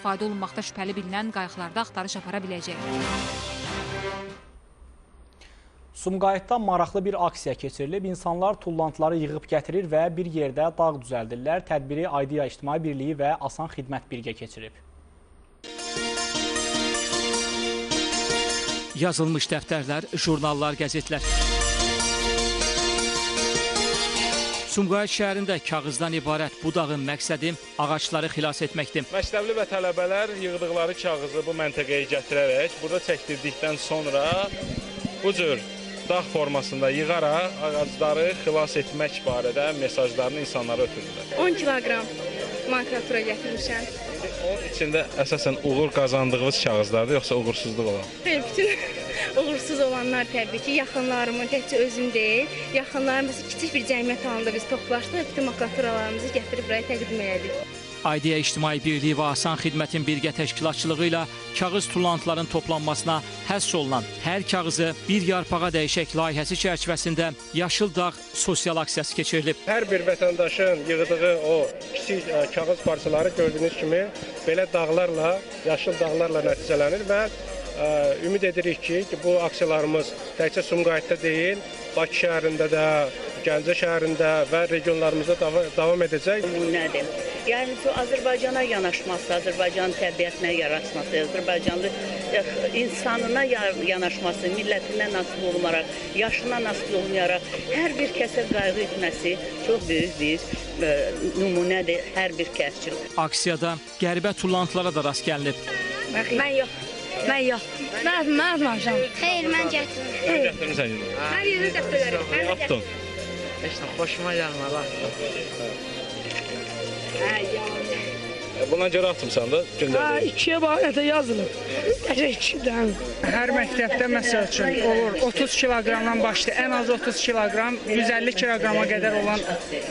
istifadə olunmaqda şübhəli bilinən qayıqlarda axtarış apara biləcək. Sumqayıtda maraqlı bir aksiya keçirilib. İnsanlar tullantıları yığıb gətirir və bir yerdə dağ düzəldirlər. Tədbiri Aidiya İctimai Birliyi və Asan Xidmət birgə keçirib. Yazılmış dəftərlər, jurnallar, qəzetlər. Sumqayıt şəhərində kağızdan ibarət bu dağın məqsədi ağaçları xilas etməkdir. Məktəbli və tələbələr yığdıqları kağızı bu məntəqəyə gətirərək, burada çəkdirdikdən sonra bu cür dağ formasında yığaraq ağacları xilas etmək barədə mesajlarını insanlara ötürürlər. 10 kiloqram makulatura gətirmişəm. Onun içində əsasən uğur qazandığınız kağızlardır, yoxsa uğursuzluq olan? Xeyr, bütün uğursuz olanlar təbii ki, yaxınlarımın, təkcə özüm deyil, yaxınlarımız kiçik bir cəmiyyət halında biz toplaşdıq və bütün makulaturalarımızı gətirib buraya təqdim elədik. Aidiya İctimai Birliyi və Asan Xidmətin birgə təşkilatçılığı ilə kağız tullantıların toplanmasına həsr olunan hər kağızı bir yarpağa dəyişək layihəsi çərçivəsində Yaşıl Dağ sosial aksiyası keçirilib. Hər bir vətəndaşın yığdığı o kiçik kağız parçaları gördüyünüz kimi belə dağlarla, yaşıl dağlarla nəticələnir və ümid edirik ki, bu aksiyalarımız təkcə Sumqayıtda deyil, Bakı şəhərində də, Gəncə şəhərində və regionlarımızda davam edəcək. Nədir? Yəni bu Azərbaycana yanaşması, Azərbaycanın təbiətinə yanaşması, Azərbaycanlı insanına yanaşması, millətindən asılı olmayaraq, yaşına asılı olmayaraq hər bir kəsə qayğı etməsi çox böyük bir nümunədir hər bir kəs üçün. Aksiyada qəribə tullantılara da rast gəlinib. Mən yox. Mən yox. Mən atmamışam. Xeyr, mən gətirdim. Mən gətirmişəm. Hər yerin dəftərləri. Nə yapdın? İşte hoşuma gəlmir. Buna görə atmışsan da gündəlik. 2-yə barədə yazılıb. Necə 2-dən? Hər məktəbdə məsəl üçün olur 30 kiloqramdan başlayır. Ən az 30 kiloqram, 150 kiloqrama qədər olan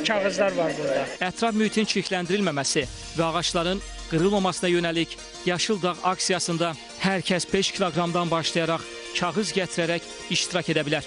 kağızlar var burada. Ətraf mühitin çirkləndirilməməsi və ağacların qırılmamasına yönəlik Yaşıl Dağ aksiyasında hər kəs 5 kiloqramdan başlayaraq kağız gətirərək iştirak edə bilər.